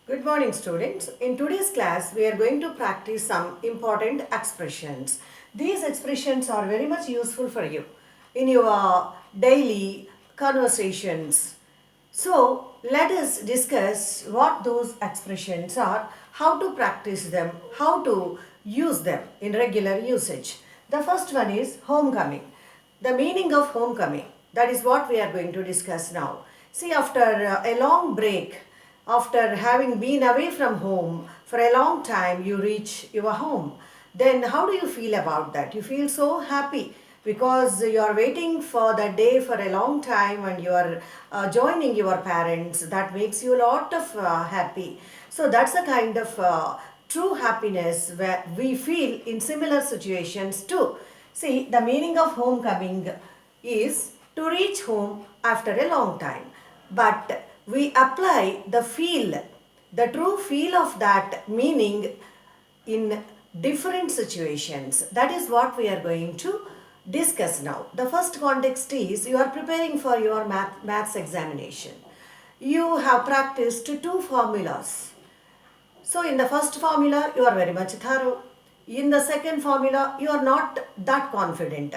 Good morning, students. In today's class, we are going to practice some important expressions. These expressions are very much useful for you in your daily conversations. So, let us discuss what those expressions are, how to practice them, how to use them in regular usage. The first one is homecoming. The meaning of homecoming. That is what we are going to discuss now. See, after a long break, after having been away from home for a long time, you reach your home. Then how do you feel about that? You feel so happy because you are waiting for that day for a long time and you are joining your parents. That makes you a lot of happy. So that's a kind of true happiness where we feel in similar situations too. See, the meaning of homecoming is to reach home after a long time. But we apply the feel, the true feel of that meaning in different situations. That is what we are going to discuss now. The first context is you are preparing for your maths examination. You have practiced two formulas. So in the first formula, you are very much thorough. In the second formula, you are not that confident.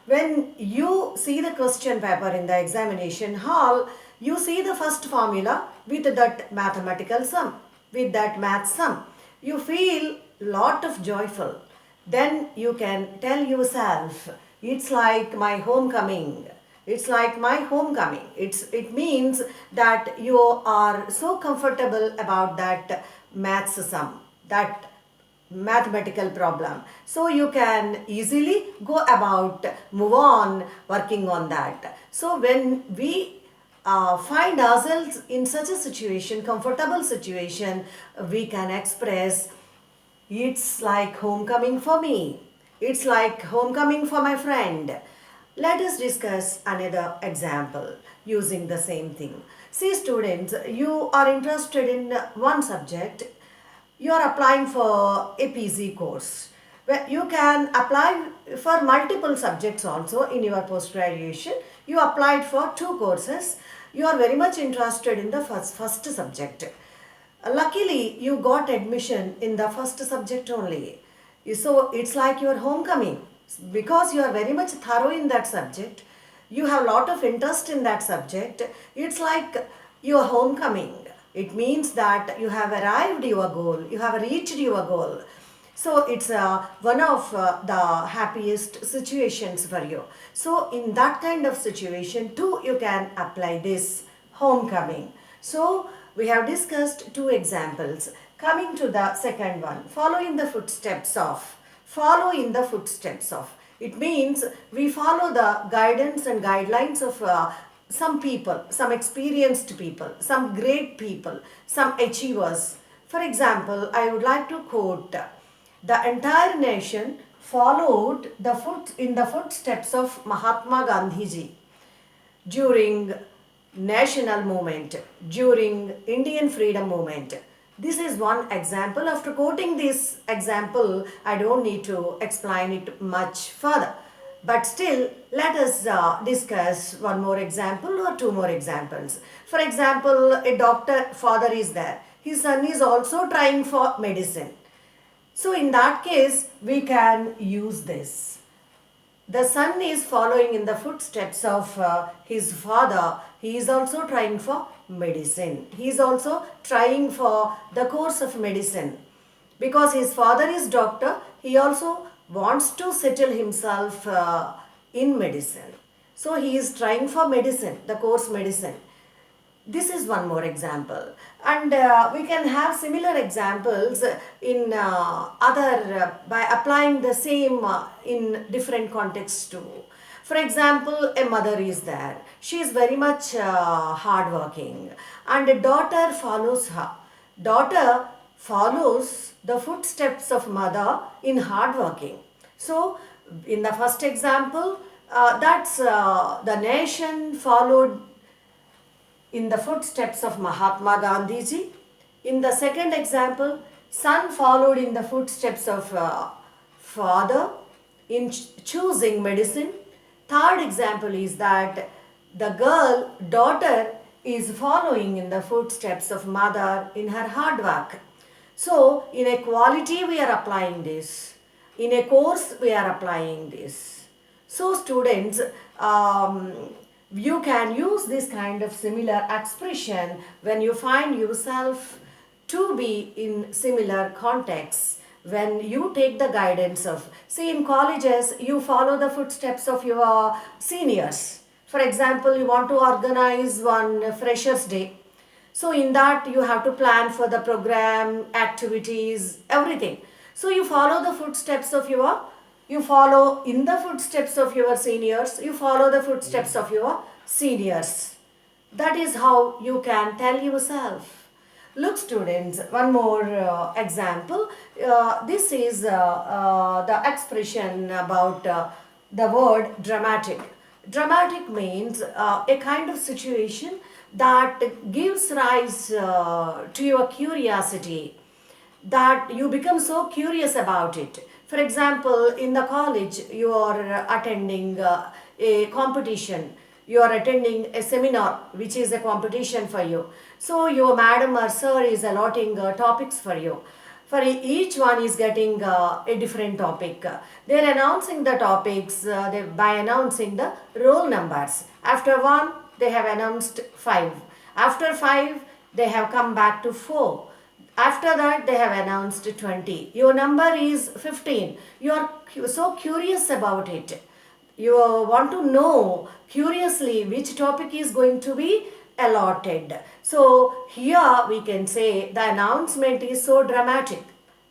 When you see the question paper in the examination hall, you see the first formula with that mathematical sum, with that math sum. You feel lot of joyful. Then you can tell yourself, it's like my homecoming. It's like my homecoming. It means that you are so comfortable about that maths sum, that mathematical problem. So you can easily go about, move on, working on that. So when we find ourselves in such a situation, comfortable situation, we can express, it's like homecoming for me. It's like homecoming for my friend. Let us discuss another example using the same thing. See students, you are interested in one subject. You are applying for a PG course. Well, you can apply for multiple subjects also in your post-graduation. You applied for two courses. You are very much interested in the first subject. Luckily, you got admission in the first subject only. So, it's like your homecoming. Because you are very much thorough in that subject, you have a lot of interest in that subject. It's like your homecoming. It means that you have arrived your goal, you have reached your goal. So it's one of the happiest situations for you. So in that kind of situation too, you can apply this homecoming. So we have discussed two examples. Coming to the second one, follow in the footsteps of. Follow in the footsteps of. It means we follow the guidance and guidelines of some people, some experienced people, some great people, some achievers. For example, I would like to quote, the entire nation followed in the footsteps of Mahatma Gandhiji during national movement, during Indian freedom movement. This is one example. After quoting this example, I don't need to explain it much further. But still, let us discuss one more example or two more examples. For example, a doctor father is there. His son is also trying for medicine. So in that case, we can use this. The son is following in the footsteps of his father. He is also trying for medicine. He is also trying for the course of medicine. Because his father is doctor, he also wants to settle himself in medicine. So he is trying for medicine, the course medicine. This is one more example. And we can have similar examples in by applying the same in different contexts too. For example, a mother is there. She is very much hardworking and a daughter follows her. Daughter follows the footsteps of mother in hardworking. So, in the first example, that's the nation followed in the footsteps of Mahatma Gandhiji. In the second example, son followed in the footsteps of father in choosing medicine. Third example is that the daughter is following in the footsteps of mother in her hard work. So, in a quality we are applying this. In a course we are applying this. So, students, you can use this kind of similar expression when you find yourself to be in similar contexts, when you take the guidance of, see, in colleges you follow the footsteps of your seniors. For example, you want to organize one freshers day, so in that you have to plan for the program, activities, everything. So you follow the footsteps of your, you follow in the footsteps of your seniors, you follow the footsteps of your seniors. That is how you can tell yourself. Look students, one more example. This is the expression about the word dramatic. Dramatic means a kind of situation that gives rise to your curiosity, that you become so curious about it. For example, in the college you are attending a competition, you are attending a seminar which is a competition for you. So your madam or sir is allotting topics for you. For each one is getting a different topic. They are announcing the topics by announcing the roll numbers. After one, they have announced 5. After 5, they have come back to 4. After that, they have announced 20. Your number is 15. You are so curious about it. You want to know curiously which topic is going to be allotted. So here we can say the announcement is so dramatic.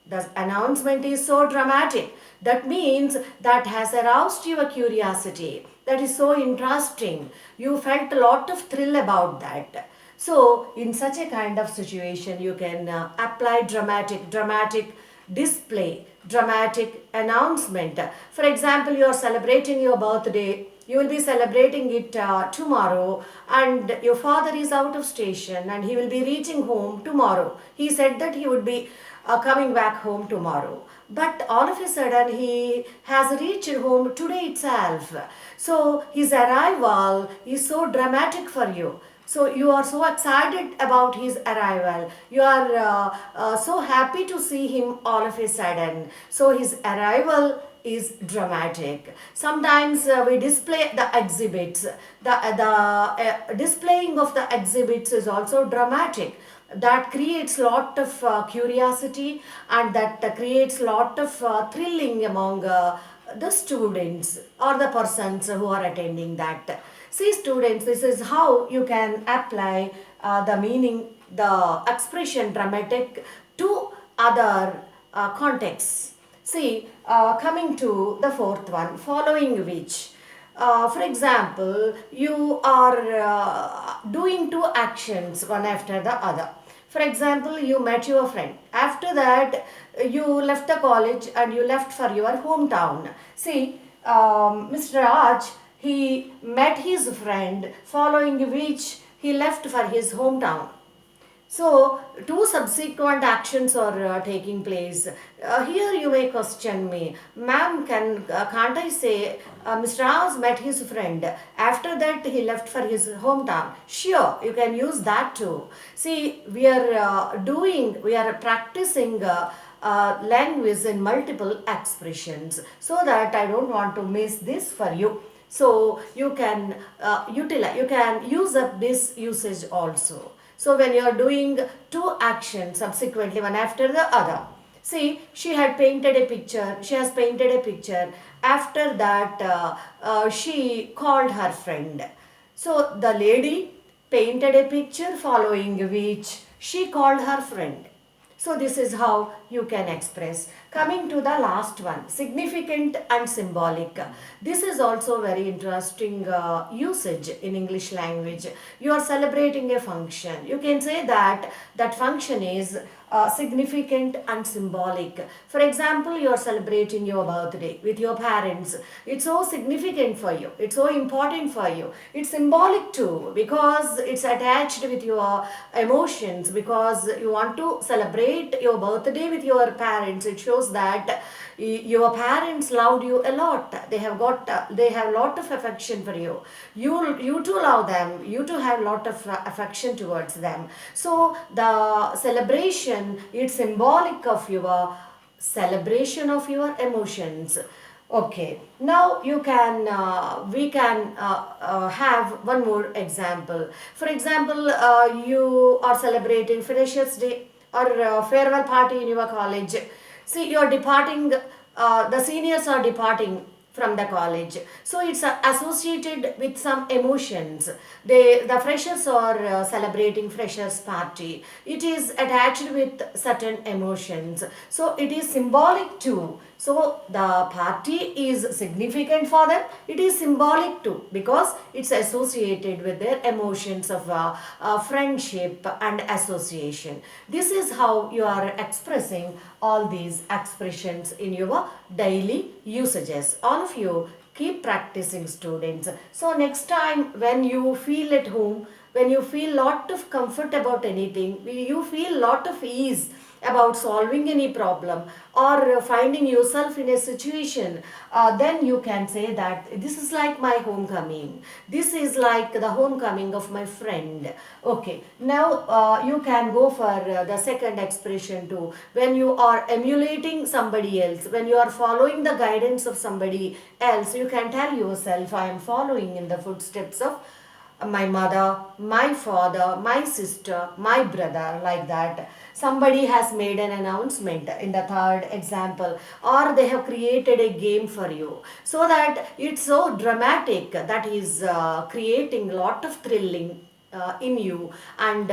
The announcement is so dramatic. That means that has aroused your curiosity. That is so interesting. You felt a lot of thrill about that. So in such a kind of situation you can apply dramatic display, dramatic announcement. For example, you are celebrating your birthday. You will be celebrating it tomorrow, and your father is out of station and he will be reaching home tomorrow. He said that he would be coming back home tomorrow. But all of a sudden he has reached home today itself. So his arrival is so dramatic for you. So you are so excited about his arrival. You are so happy to see him all of a sudden. So his arrival is dramatic. Sometimes we display the exhibits. The displaying of the exhibits is also dramatic. That creates lot of curiosity, and that creates lot of thrilling among the students or the persons who are attending that. See students, this is how you can apply the meaning, the expression dramatic to other contexts. See, coming to the fourth one, following which. For example, you are doing two actions one after the other. For example, you met your friend. After that, you left the college and you left for your hometown. See, Mr. Raj, he met his friend, following which he left for his hometown. So, two subsequent actions are taking place. Here you may question me, ma'am, can't I say Mr. Raj met his friend, after that he left for his hometown? Sure, you can use that too. See, we are practicing language in multiple expressions, so that I don't want to miss this for you. So you can use up this usage also. So when you are doing two actions subsequently one after the other. See, she had painted a picture. She has painted a picture. After that, she called her friend. So the lady painted a picture, following which she called her friend. So this is how you can express. Coming to the last one, significant and symbolic. This is also very interesting usage in English language. You are celebrating a function. You can say that that function is significant and symbolic. For example, you are celebrating your birthday with your parents. It's so significant for you. It's so important for you. It's symbolic too because it's attached with your emotions, because you want to celebrate your birthday with your parents. It shows that your parents loved you a lot. They have lot of affection for you. You too love them. You too have lot of affection towards them. So the celebration, it's symbolic of your celebration of your emotions. Okay, now we can have one more example. For example, you are celebrating Freshers Day or farewell party in your college. See, you're departing, the seniors are departing from the college. So it's associated with some emotions. The freshers are celebrating freshers party. It is attached with certain emotions. So it is symbolic too. So the party is significant for them. It is symbolic too because it's associated with their emotions of friendship and association. This is how you are expressing all these expressions in your daily usages. All of you keep practicing, students. So next time when you feel at home, when you feel lot of comfort about anything, you feel lot of ease about solving any problem or finding yourself in a situation, then you can say that this is like my homecoming. This is like the homecoming of my friend. Okay, now you can go for the second expression too. When you are emulating somebody else, when you are following the guidance of somebody else, you can tell yourself, I am following in the footsteps of my mother, my father, my sister, my brother, like that. Somebody has made an announcement in the third example, or they have created a game for you, so that it's so dramatic that is creating a lot of thrilling in you, and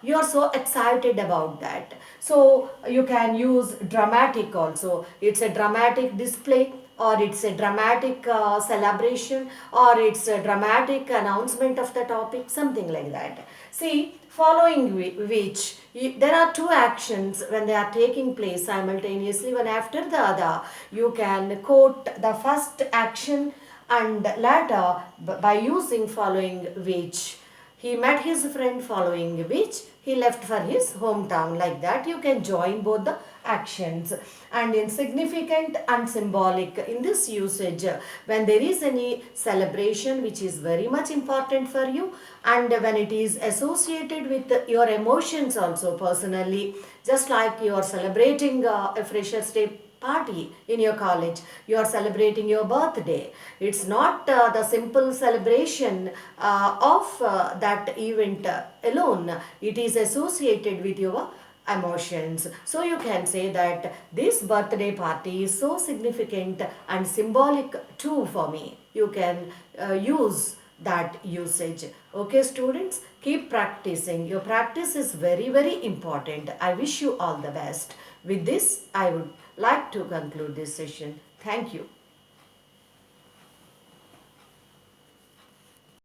you are so excited about that. So you can use dramatic also. It's a dramatic display, or it's a dramatic celebration, or it's a dramatic announcement of the topic, something like that. See, following which, there are two actions when they are taking place simultaneously, one after the other. You can quote the first action and later by using following which. He met his friend, following which he left for his hometown. Like that, you can join both the actions. And in significant and symbolic, in this usage, when there is any celebration which is very much important for you, and when it is associated with your emotions also personally, just like you are celebrating a Freshers' Day party in your college, you are celebrating your birthday. It's not the simple celebration of that event alone. It is associated with your emotions. So you can say that this birthday party is so significant and symbolic too for me. You can use that usage. Okay, students, keep practicing. Your practice is very, very important. I wish you all the best. With this, I would like to conclude this session. Thank you.